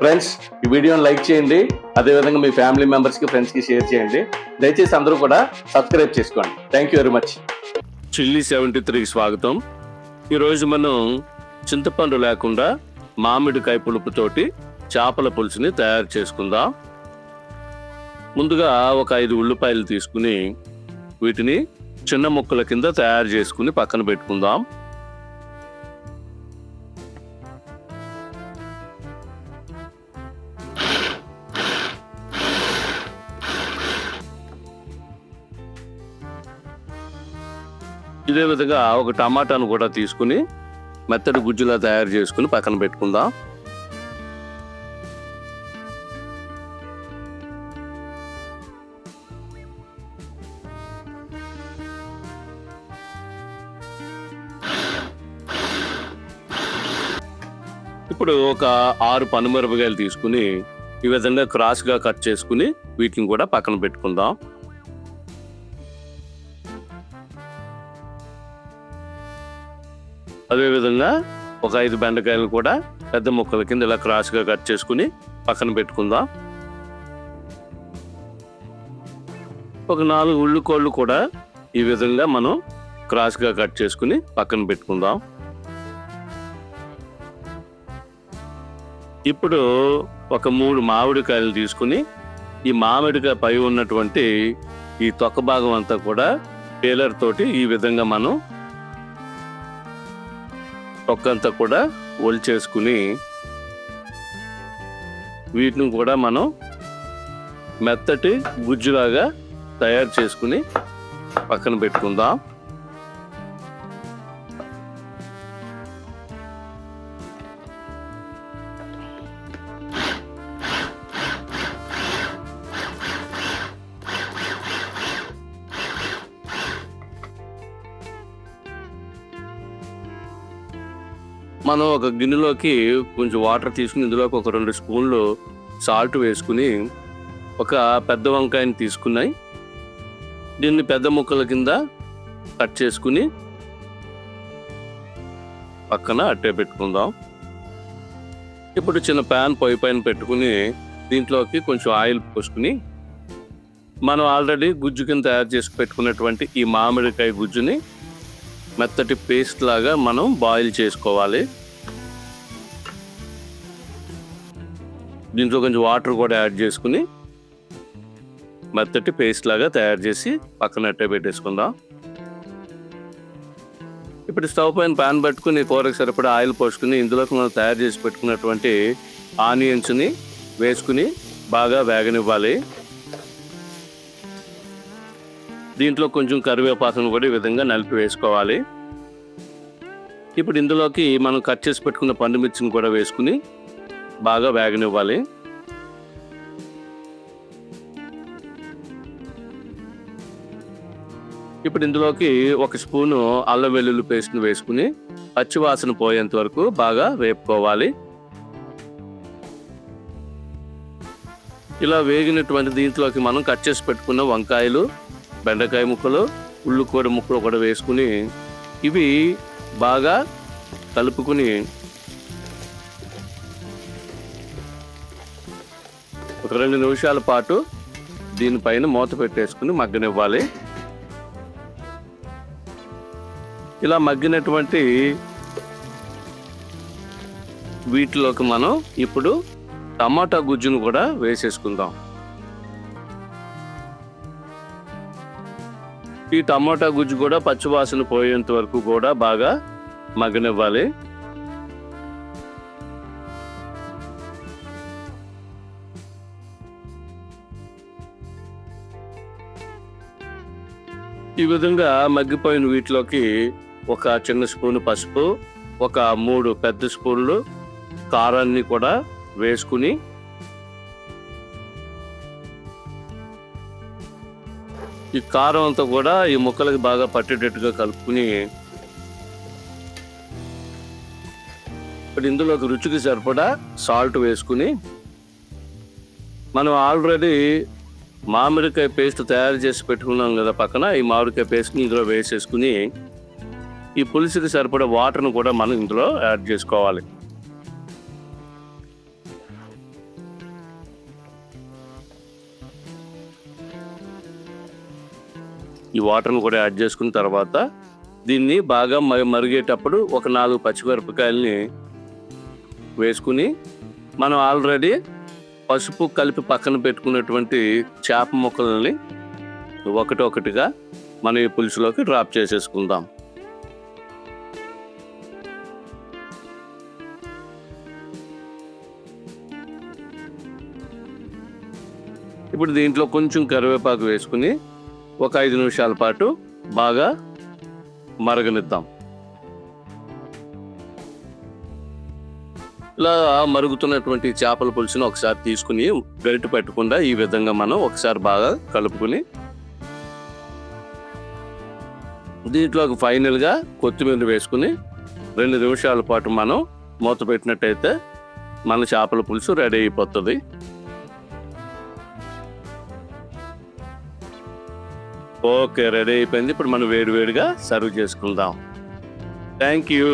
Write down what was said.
Friends, ఈ వీడియోని like చేయండి, అదేవిధంగా మీ ఫ్యామిలీ మెంబర్స్కి ఫ్రెండ్స్కి షేర్ చేయండి. దయచేసి అందరూ కూడా సబ్స్క్రైబ్ చేసుకోండి. Thank you very much. Chilli 73కి స్వాగతం. ఈరోజు మనం చింతపండు లేకుండా మామిడికాయ పులుపుతోటి చేపల పులుసుని తయారు చేసుకుందాం. ముందుగా ఒక 5 ఉల్లిపాయలు తీసుకుని వీటిని చిన్న ముక్కల కింద తయారు చేసుకుని పక్కన పెట్టుకుందాం. ఇదే విధంగా ఒక టమాటాను కూడా తీసుకుని మెత్తటి గుజ్జులా తయారు చేసుకుని పక్కన పెట్టుకుందాం. ఇప్పుడు ఒక 6 పనిమిరపకాయలు తీసుకుని ఈ విధంగా క్రాస్గా కట్ చేసుకుని వీటిని కూడా పక్కన పెట్టుకుందాం. అదేవిధంగా ఒక 5 బెండకాయలు కూడా పెద్ద ముక్కల కింద ఇలా క్రాస్గా కట్ చేసుకుని పక్కన పెట్టుకుందాం. ఒక 4 ఉల్లికోళ్ళు కూడా ఈ విధంగా మనం క్రాస్గా కట్ చేసుకుని పక్కన పెట్టుకుందాం. ఇప్పుడు ఒక 3 మామిడికాయలు తీసుకుని ఈ మామిడికాయ పై ఉన్నటువంటి ఈ తొక్క భాగం అంతా కూడా పేలర్ తోటి ఈ విధంగా మనం తొక్కంతా కూడా ఒలిచేసుకుని వీటిని కూడా మనం మెత్తటి గుజ్జులాగా తయారు చేసుకుని పక్కన పెట్టుకుందాం. మనం ఒక గిన్నెలోకి కొంచెం వాటర్ తీసుకుని ఇందులోకి ఒక 2 స్పూన్లు సాల్ట్ వేసుకుని ఒక పెద్ద వంకాయని తీసుకున్నాయి దీన్ని పెద్ద ముక్కల కింద కట్ చేసుకుని పక్కన అట్టే పెట్టుకుందాం. ఇప్పుడు చిన్న ప్యాన్ పొయ్యి పైన పెట్టుకుని దీంట్లోకి కొంచెం ఆయిల్ పోసుకుని మనం ఆల్రెడీ గుజ్జు కింద తయారు చేసి పెట్టుకున్నటువంటి ఈ మామిడికాయ గుజ్జుని మెత్తటి పేస్ట్ లాగా మనం బాయిల్ చేసుకోవాలి. దీంట్లో కొంచెం వాటర్ కూడా యాడ్ చేసుకుని మెత్తటి పేస్ట్ లాగా తయారు చేసి పక్కన అట్టే పెట్టేసుకుందాం. ఇప్పుడు స్టవ్ పైన ప్యాన్ పెట్టుకుని కూరకు సరిపడా ఆయిల్ పోసుకుని ఇందులోకి మనం తయారు చేసి పెట్టుకున్నటువంటి ఆనియన్స్ని వేసుకుని బాగా వేగనివ్వాలి. దీంట్లో కొంచెం కరివేపాకును కూడా ఈ విధంగా నలిపి వేసుకోవాలి. ఇప్పుడు ఇందులోకి మనం కట్ చేసి పెట్టుకున్న పండు మిర్చిని కూడా వేసుకుని బాగా వేగనివ్వాలి. ఇప్పుడు ఇందులోకి 1 స్పూను అల్లం వెల్లుల్లి పేస్ట్ని వేసుకుని పచ్చివాసన పోయేంత వరకు బాగా వేపుకోవాలి. ఇలా వేగినటువంటి దీంట్లోకి మనం కట్ చేసి పెట్టుకున్న వంకాయలు, బెండకాయ ముక్కలు, ఉల్లికూర ముక్కలు కూడా వేసుకుని ఇవి బాగా కలుపుకుని ఒక 2 నిమిషాల పాటు దీనిపైన మూత పెట్టేసుకుని మగ్గనివ్వాలి. ఇలా మగ్గినటువంటి వీటిలోకి మనం ఇప్పుడు టమాటా గుజ్జును కూడా వేసేసుకుందాం. ఈ టమాటా గుజ్జు కూడా పచ్చివాసన పోయేంత వరకు కూడా బాగా మగ్గనివ్వాలి. ఈ విధంగా మగ్గిపోయిన వీటిలోకి ఒక చిన్న స్పూను పసుపు, ఒక 3 పెద్ద స్పూన్లు కారాన్ని కూడా వేసుకుని ఈ కారం అంతా కూడా ఈ ముక్కలకి బాగా పట్టేటట్టుగా కలుపుకుని ఇప్పుడు ఇందులోకి రుచికి సరిపడా సాల్ట్ వేసుకుని మనం ఆల్రెడీ మామిడికాయ పేస్ట్ తయారు చేసి పెట్టుకున్నాం కదా పక్కన, ఈ మామిడికాయ పేస్ట్ని ఇందులో వేసేసుకుని ఈ పులుసుకి సరిపడే వాటర్ను కూడా మనం ఇందులో యాడ్ చేసుకోవాలి. ఈ వాటర్ని కూడా యాడ్ చేసుకున్న తర్వాత దీన్ని బాగా మరిగేటప్పుడు ఒక 4 పచ్చిమిరపకాయలని వేసుకుని మనం ఆల్రెడీ పసుపు కలిపి పక్కన పెట్టుకున్నటువంటి చేప ముక్కలని ఒకటొకటిగా మనం ఈ పులుసులోకి డ్రాప్ చేసేసుకుందాం. ఇప్పుడు దీంట్లో కొంచెం కరివేపాకు వేసుకుని ఒక 5 నిమిషాల పాటు బాగా మరగనిద్దాం. ఇలా మరుగుతున్నటువంటి చేపల పులుసుని ఒకసారి తీసుకుని గరిటె పెట్టకుండా ఈ విధంగా మనం ఒకసారి బాగా కలుపుకుని దీంట్లోకి ఫైనల్గా కొత్తిమీర వేసుకుని 2 నిమిషాల పాటు మనం మూత పెట్టినట్టయితే మన చేపల పులుసు రెడీ అయిపోతుంది. ఓకే, రెడీ అయిపోయింది. ఇప్పుడు మనం వేడివేడిగా సర్వ్ చేసుకుందాం. Thank you.